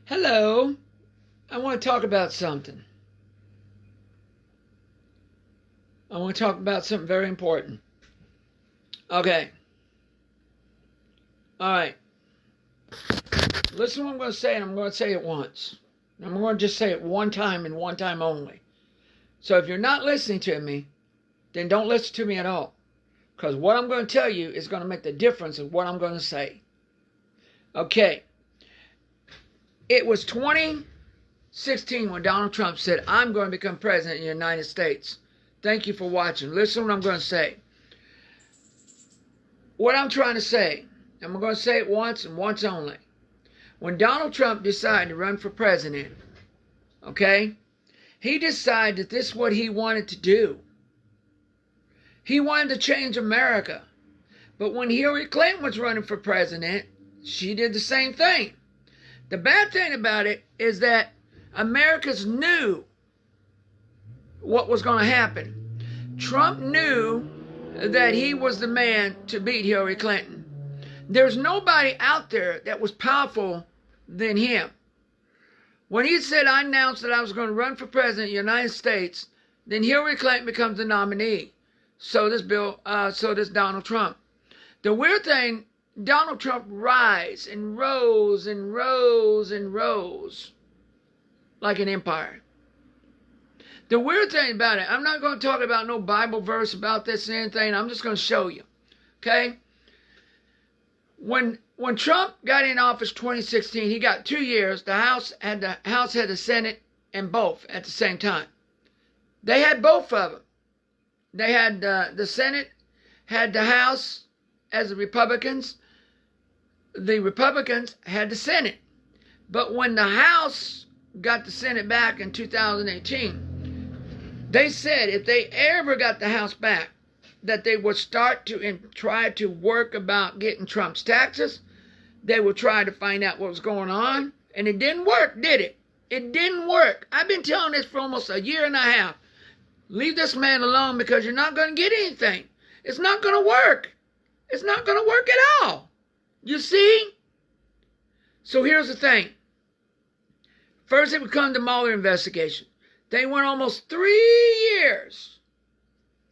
Hello, I want to talk about something. I want to talk about something very important. Okay. All right. Listen to what I'm going to say, and I'm going to say it once. I'm going to just say it one time and one time only. So if you're not listening to me, then don't listen to me at all. Because what I'm going to tell you is going to make the difference of what I'm going to say. Okay. It was 2016 when Donald Trump said, I'm going to become president of the United States. Thank you for watching. Listen to what I'm going to say. What I'm trying to say, I'm going to say it once and once only. When Donald Trump decided to run for president, okay, he decided that this is what he wanted to do. He wanted to change America. But when Hillary Clinton was running for president, she did the same thing. The bad thing about it is that Americans knew what was going to happen. Trump knew that he was the man to beat Hillary Clinton. There's nobody out there that was powerful than him. When he said, I announced that I was going to run for president of the United States, then Hillary Clinton becomes the nominee. So does Donald Trump. The weird thing, Donald Trump rose and rose and rose and rose like an empire. The weird thing about it, I'm not going to talk about no Bible verse about this and anything. I'm just going to show you. Okay? When Trump got in office 2016, he got 2 years. The House had the Senate and both at the same time. They had both of them. They had the Senate had the House as the Republicans. The Republicans had the Senate. But when the House got the Senate back in 2018, they said if they ever got the House back, that they would start to try to work about getting Trump's taxes. They would try to find out what was going on. And it didn't work, did it? It didn't work. I've been telling this for almost a year and a half. Leave this man alone because you're not going to get anything. It's not going to work. It's not going to work at all. You see? So here's the thing. First it would come to Mueller investigation. They went almost 3 years.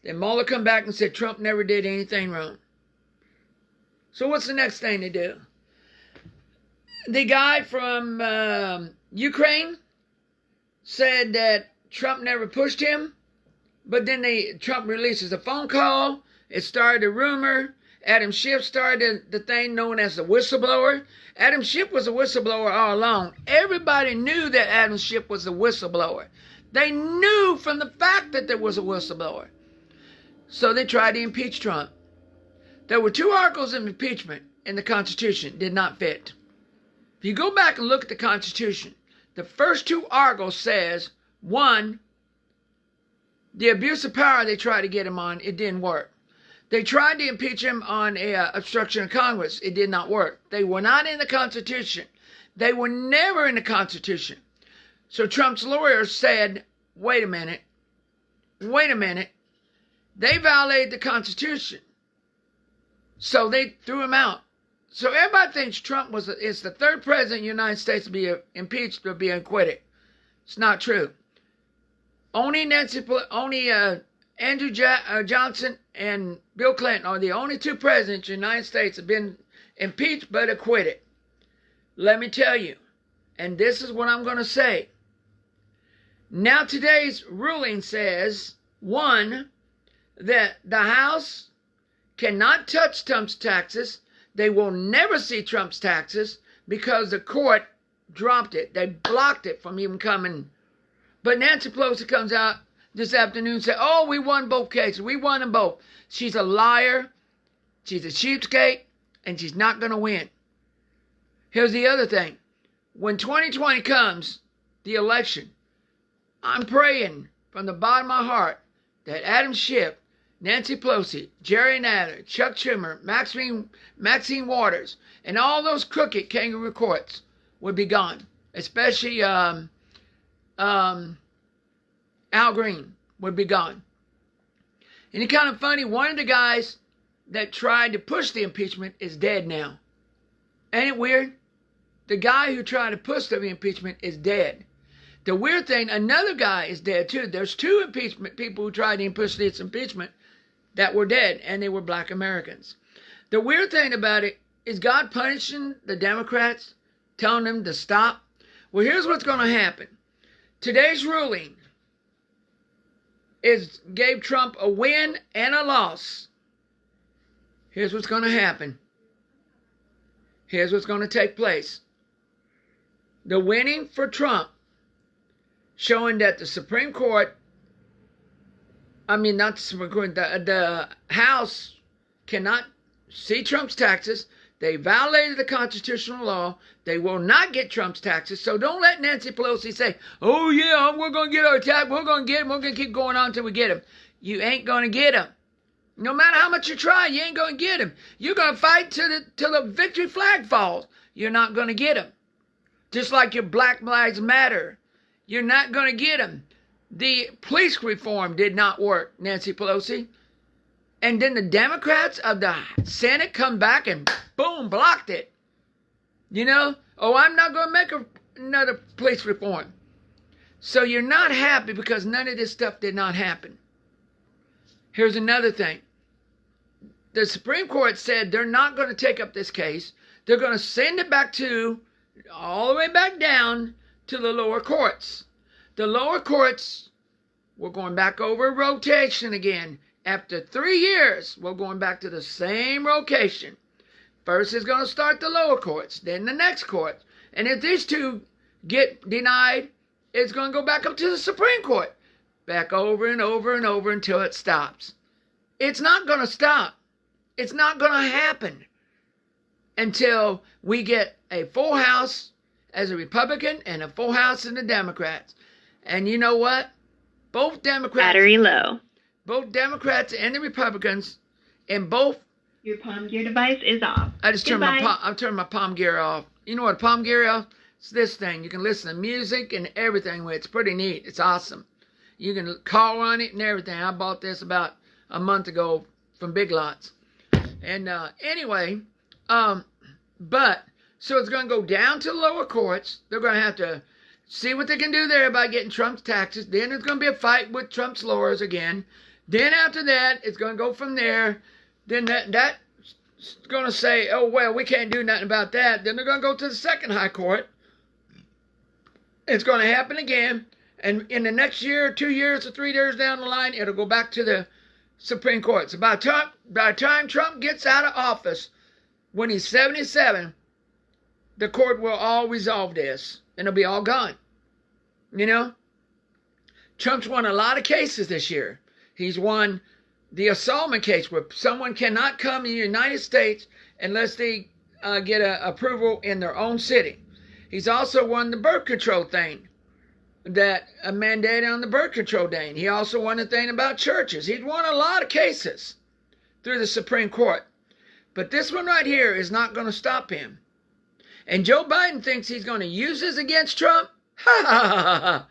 Then Mueller come back and said Trump never did anything wrong. So what's the next thing they do? The guy from Ukraine said that Trump never pushed him. But then Trump releases a phone call. It started a rumor. Adam Schiff started the thing known as the whistleblower. Adam Schiff was a whistleblower all along. Everybody knew that Adam Schiff was a whistleblower. They knew from the fact that there was a whistleblower. So they tried to impeach Trump. There were 2 articles of impeachment in the Constitution. Did not fit. If you go back and look at the Constitution, the first 2 articles says, 1, the abuse of power they tried to get him on, it didn't work. They tried to impeach him on obstruction of Congress. It did not work. They were not in the Constitution. They were never in the Constitution. So Trump's lawyers said, wait a minute. They violated the Constitution. So they threw him out. So everybody thinks Trump is the 3rd president of the United States to be impeached or be acquitted. It's not true. Only Andrew Johnson and Bill Clinton are the only 2 presidents of the United States have been impeached but acquitted. Let me tell you, and this is what I'm going to say. Now today's ruling says, 1, that the House cannot touch Trump's taxes. They will never see Trump's taxes because the court dropped it. They blocked it from even coming. But Nancy Pelosi comes out this afternoon and said, oh, we won both cases. We won them both. She's a liar. She's a cheapskate. And she's not going to win. Here's the other thing. When 2020 comes, the election, I'm praying from the bottom of my heart that Adam Schiff, Nancy Pelosi, Jerry Nadler, Chuck Schumer, Maxine Waters, and all those crooked kangaroo courts would be gone. Especially Al Green would be gone. And it's kind of funny, one of the guys that tried to push the impeachment is dead now. Ain't it weird? The guy who tried to push the impeachment is dead. The weird thing, another guy is dead too. There's two impeachment people who tried to push this impeachment that were dead, and they were black Americans. The weird thing about it is God punishing the Democrats, telling them to stop. Well, here's what's going to happen. Today's ruling gave Trump a win and a loss. Here's what's going to happen. Here's what's going to take place. The winning for Trump, showing that the Supreme Court, not the Supreme Court, the House cannot see Trump's taxes. They violated the constitutional law. They will not get Trump's taxes. So don't let Nancy Pelosi say, oh yeah, we're going to get our tax. We're going to get them. We're going to keep going on until we get them. You ain't going to get them. No matter how much you try, you ain't going to get them. You're going to fight till the victory flag falls. You're not going to get them. Just like your Black Lives Matter. You're not going to get them. The police reform did not work, Nancy Pelosi. And then the Democrats of the Senate come back and boom, blocked it. I'm not going to make another police reform. So you're not happy because none of this stuff did not happen. Here's another thing. The Supreme Court said they're not going to take up this case. They're going to send it back all the way back down to the lower courts. The lower courts, we're going back over rotation again. After 3 years, we're going back to the same location. First is going to start the lower courts, then the next court. And if these two get denied, it's going to go back up to the Supreme Court. Back over and over and over until it stops. It's not going to stop. It's not going to happen until we get a full House as a Republican and a full House in the Democrats. And you know what? Both Democrats... Battery low. Both Democrats and the Republicans, and both... Your Palm Gear device is off. I just turned my Palm Gear off. You know what a Palm Gear off? It's this thing. You can listen to music and everything with it. It's pretty neat. It's awesome. You can call on it and everything. I bought this about a month ago from Big Lots. And anyway, so it's going to go down to the lower courts. They're going to have to see what they can do there by getting Trump's taxes. Then there's going to be a fight with Trump's lawyers again. Then after that, it's going to go from there. Then that's going to say, oh, well, we can't do nothing about that. Then they're going to go to the second high court. It's going to happen again. And in the next year, 2 years, or 3 years down the line, it'll go back to the Supreme Court. So by the time Trump gets out of office, when he's 77, the court will all resolve this. And it'll be all gone. Trump's won a lot of cases this year. He's won the assaultment case where someone cannot come in the United States unless they get approval in their own city. He's also won the birth control thing, that a mandate on the birth control thing. He also won the thing about churches. He's won a lot of cases through the Supreme Court. But this one right here is not going to stop him. And Joe Biden thinks he's going to use this against Trump? Ha ha ha ha ha.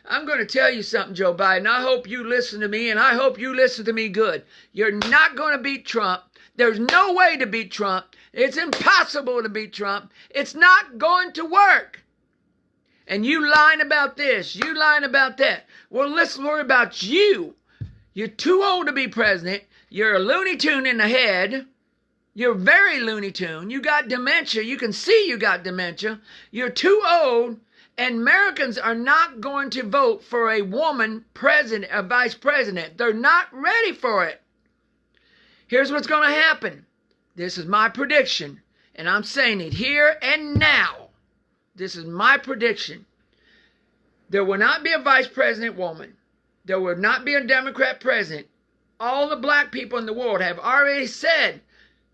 I'm going to tell you something, Joe Biden. I hope you listen to me, and I hope you listen to me good. You're not going to beat Trump. There's no way to beat Trump. It's impossible to beat Trump. It's not going to work. And you lying about this. You lying about that. Well, let's worry about you. You're too old to be president. You're a Looney Tune in the head. You're very Looney Tune. You got dementia. You can see you got dementia. You're too old. And Americans are not going to vote for a woman president, a vice president. They're not ready for it. Here's what's going to happen. This is my prediction. And I'm saying it here and now. This is my prediction. There will not be a vice president woman. There will not be a Democrat president. All the black people in the world have already said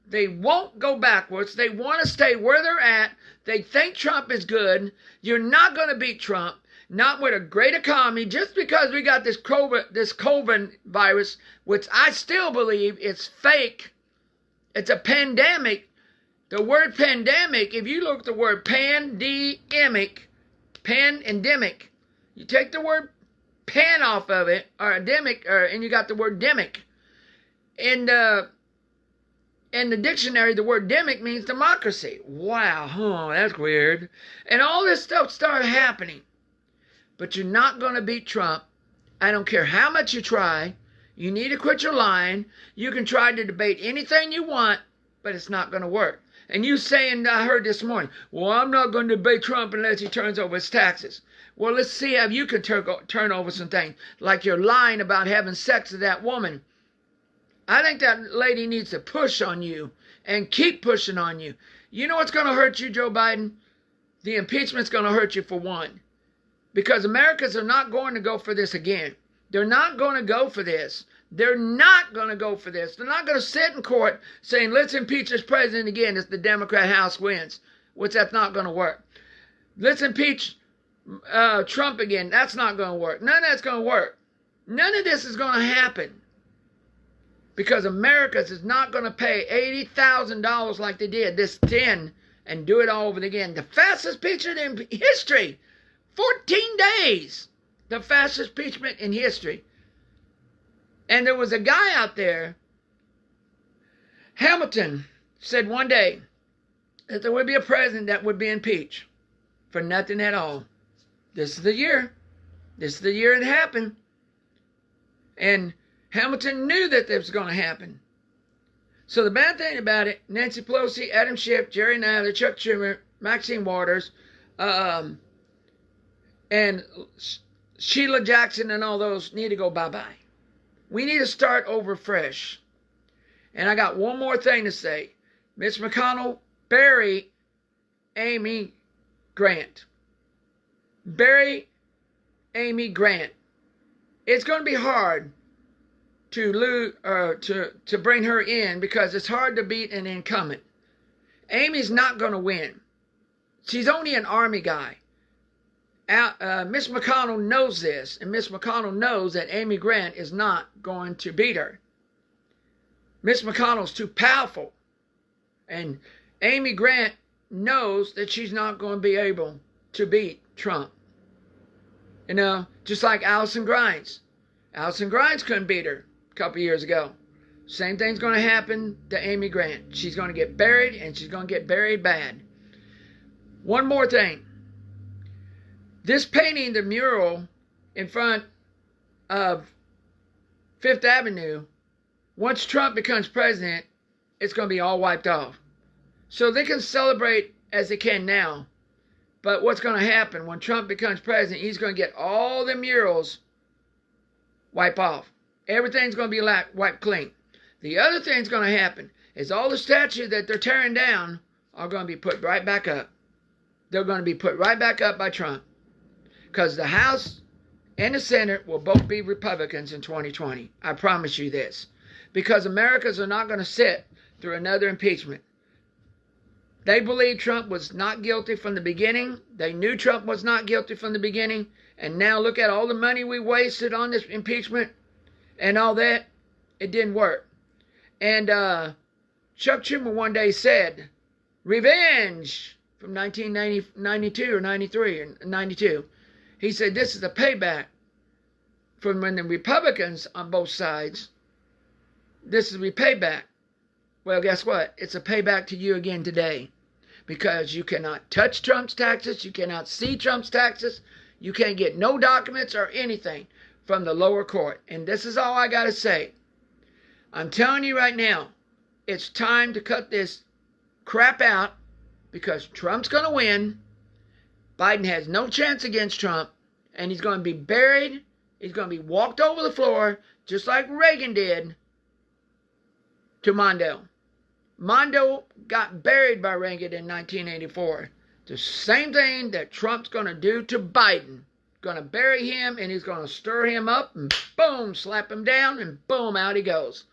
they won't go backwards. They want to stay where they're at. They think Trump is good. You're not going to beat Trump. Not with a great economy. Just because we got this COVID virus, which I still believe it's fake. It's a pandemic. The word pandemic, if you look at the word pandemic, you take the word pan off of it, or endemic, and you got the word demic. And in the dictionary, the word demic means democracy. Wow, that's weird. And all this stuff started happening. But you're not going to beat Trump. I don't care how much you try. You need to quit your lying. You can try to debate anything you want, but it's not going to work. And you saying, I heard this morning, well, I'm not going to debate Trump unless he turns over his taxes. Well, let's see how you can turn over some things. Like you're lying about having sex with that woman. I think that lady needs to push on you and keep pushing on you. You know what's going to hurt you, Joe Biden? The impeachment's going to hurt you for one. Because Americans are not going to go for this again. They're not going to go for this. They're not going to go for this. They're not going to sit in court saying, let's impeach this president again if the Democrat House wins, which that's not going to work. Let's impeach Trump again. That's not going to work. None of that's going to work. None of this is going to happen. Because America is not going to pay $80,000 like they did this 10 and do it all over again. The fastest impeachment in history. 14 days. The fastest impeachment in history. And there was a guy out there, Hamilton, said one day that there would be a president that would be impeached for nothing at all. This is the year. This is the year it happened. And Hamilton knew that this was going to happen. So the bad thing about it, Nancy Pelosi, Adam Schiff, Jerry Nadler, Chuck Schumer, Maxine Waters, and Sheila Jackson and all those need to go bye-bye. We need to start over fresh. And I got one more thing to say. Mitch McConnell, bury Amy Grant. Bury Amy Grant. It's going to be hard to bring her in because it's hard to beat an incumbent. Amy's not going to win. She's only an Army guy. Mitch McConnell knows this, and Mitch McConnell knows that Amy Grant is not going to beat her. Mitch McConnell's too powerful, and Amy Grant knows that she's not going to be able to beat Trump. You know, just like Allison Grimes. Allison Grimes couldn't beat her a couple years ago. Same thing's going to happen to Amy Grant. She's going to get buried, and she's going to get buried bad. One more thing. This painting, the mural in front of Fifth Avenue, once Trump becomes president, it's going to be all wiped off. So they can celebrate as they can now. But what's going to happen when Trump becomes president, he's going to get all the murals wiped off. Everything's going to be wiped clean. The other thing's going to happen is all the statues that they're tearing down are going to be put right back up. They're going to be put right back up by Trump. Because the House and the Senate will both be Republicans in 2020. I promise you this. Because Americans are not going to sit through another impeachment. They believe Trump was not guilty from the beginning. They knew Trump was not guilty from the beginning. And now look at all the money we wasted on this impeachment and all that. It didn't work. And Chuck Schumer one day said, revenge from 1992 or 93 or 92. He said, this is a payback from when the Republicans on both sides, this is a payback. Well, guess what? It's a payback to you again today. Because you cannot touch Trump's taxes. You cannot see Trump's taxes. You can't get no documents or anything from the lower court. And this is all I got to say. I'm telling you right now, it's time to cut this crap out because Trump's going to win. Biden has no chance against Trump, and he's going to be buried. He's going to be walked over the floor, just like Reagan did to Mondale. Mondale got buried by Reagan in 1984. The same thing that Trump's going to do to Biden. Going to bury him, and he's going to stir him up, and boom, slap him down, and boom, out he goes.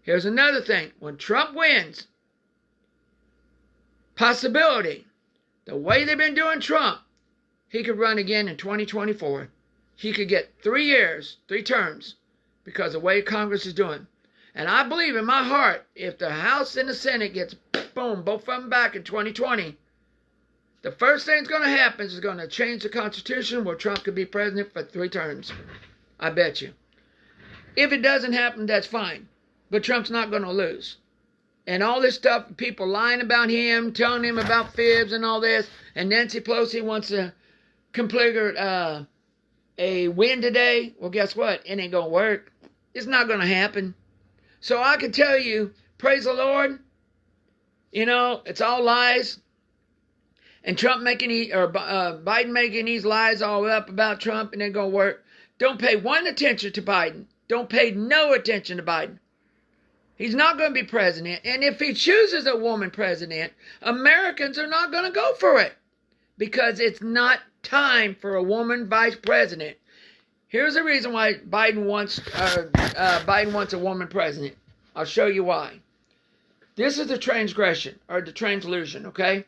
Here's another thing. When Trump wins, possibility, the way they've been doing Trump, he could run again in 2024. He could get 3 years, 3 terms, because of the way Congress is doing. And I believe in my heart, if the House and the Senate gets, boom, both of them back in 2020, the first thing that's going to happen is going to change the Constitution where Trump could be president for 3 terms. I bet you. If it doesn't happen, that's fine. But Trump's not going to lose. and all this stuff, people lying about him, telling him about fibs and all this, and Nancy Pelosi wants to complete a win today. Well, guess what? It ain't going to work. It's not going to happen. So I can tell you, praise the Lord, it's all lies. And Trump Biden making these lies all up about Trump, and they're going to work. Don't pay one attention to Biden. Don't pay no attention to Biden. He's not going to be president. And if he chooses a woman president, Americans are not going to go for it. Because it's not time for a woman vice president. Here's the reason why Biden wants a woman president. I'll show you why. This is the transgression, or the translusion, okay?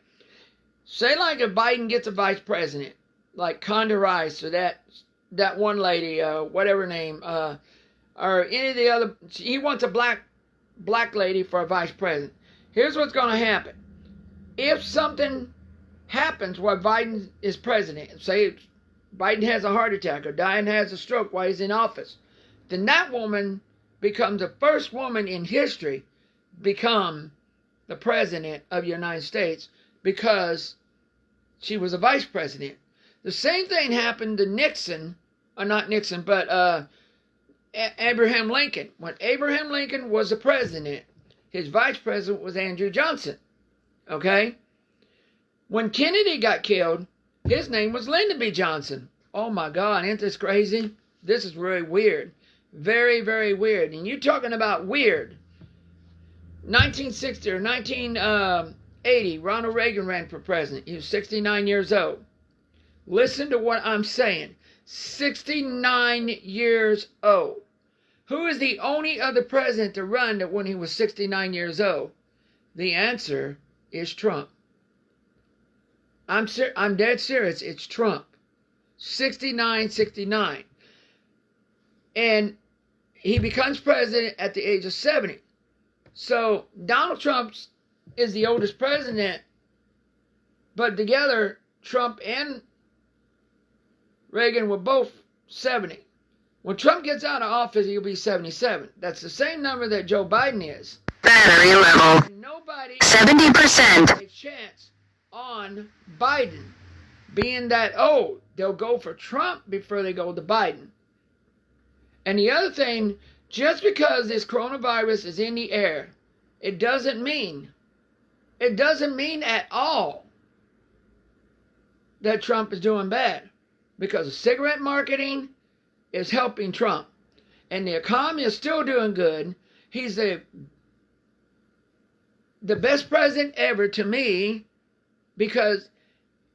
Say like if Biden gets a vice president, like Condoleezza Rice, or that one lady, whatever her name, or any of the other, he wants a black lady for a vice president. Here's what's going to happen. If something happens while Biden is president, say Biden has a heart attack or Diane has a stroke while he's in office, then that woman becomes the first woman in history become the president of the United States because she was a vice president. The same thing happened to Nixon, or not Nixon, but Abraham Lincoln. When Abraham Lincoln was the president, his vice president was Andrew Johnson. Okay? When Kennedy got killed, his name was Lyndon B. Johnson. Oh my God, ain't this crazy? This is really weird. Very, very weird. And you talking about weird. 1960 or 1980, Ronald Reagan ran for president. He was 69 years old. Listen to what I'm saying. 69 years old. Who is the only other president to run when he was 69 years old? The answer is Trump. I'm dead serious. It's Trump. 69. And he becomes president at the age of 70. So Donald Trump is the oldest president, but together Trump and Reagan were both 70. When Trump gets out of office, he'll be 77. That's the same number that Joe Biden is. Battery level. Nobody 70%. a chance on Biden being that old. They'll go for Trump before they go to Biden. And the other thing, just because this coronavirus is in the air, it doesn't mean at all that Trump is doing bad. Because the cigarette marketing is helping Trump. And the economy is still doing good. He's the best president ever to me, because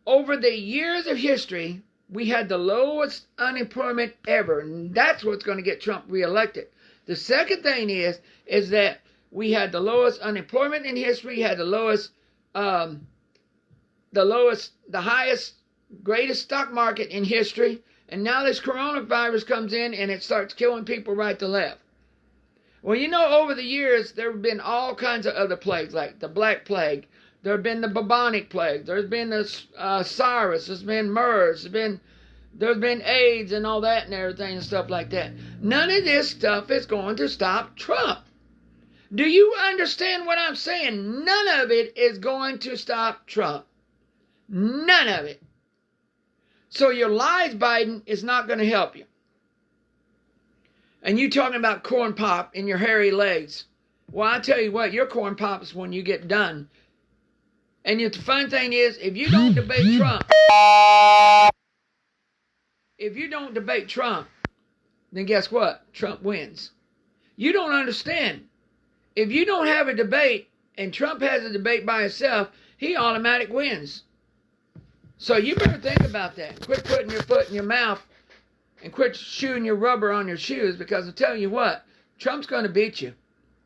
over the years of history, we had the lowest unemployment ever. And that's what's going to get Trump reelected. The second thing is that we had the lowest unemployment in history, had the highest, greatest stock market in history. And now this coronavirus comes in and it starts killing people right to left. Well, over the years, there have been all kinds of other plagues, like the Black Plague. There have been the bubonic plague. There's been the SARS. There's been MERS. There's been AIDS and all that and everything and stuff like that. None of this stuff is going to stop Trump. Do you understand what I'm saying? None of it is going to stop Trump. None of it. So your lies, Biden, is not going to help you. And you talking about corn pop in your hairy legs. Well, I tell you what, your corn pops when you get done. And the fun thing is, if you don't debate Trump, then guess what? Trump wins. You don't understand. If you don't have a debate and Trump has a debate by himself, he automatic wins. So you better think about that. Quit putting your foot in your mouth and quit shooting your rubber on your shoes, because I'll tell you what, Trump's going to beat you.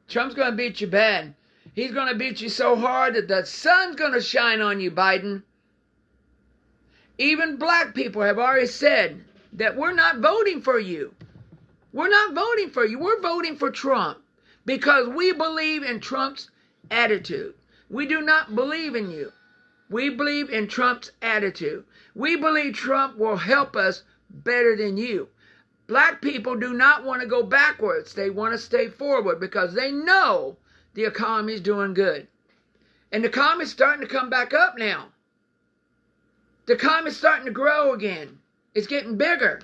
Trump's going to beat you bad. He's going to beat you so hard that the sun's going to shine on you, Biden. Even black people have already said that we're not voting for you. We're not voting for you. We're voting for Trump because we believe in Trump's attitude. We do not believe in you. We believe in Trump's attitude. We believe Trump will help us better than you. Black people do not want to go backwards. They want to stay forward because they know the economy's doing good. And the economy's starting to come back up now. The economy's starting to grow again. It's getting bigger.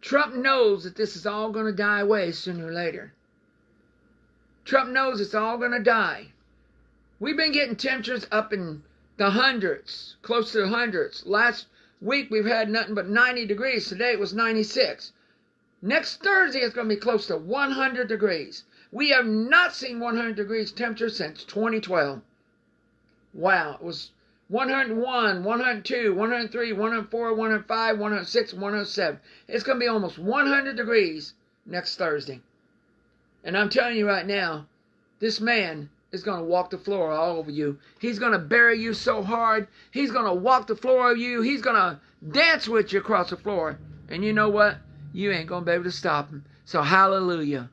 Trump knows that this is all going to die away sooner or later. Trump knows it's all going to die. We've been getting temperatures up in the hundreds, close to the hundreds. Last week we've had nothing but 90 degrees. Today it was 96. Next Thursday it's going to be close to 100 degrees. We have not seen 100 degrees temperature since 2012. Wow, it was 101, 102, 103, 104, 105, 106, 107. It's going to be almost 100 degrees next Thursday. And I'm telling you right now, this man is going to walk the floor all over you. He's going to bury you so hard. He's going to walk the floor of you. He's going to dance with you across the floor. And you know what? You ain't going to be able to stop him. So hallelujah.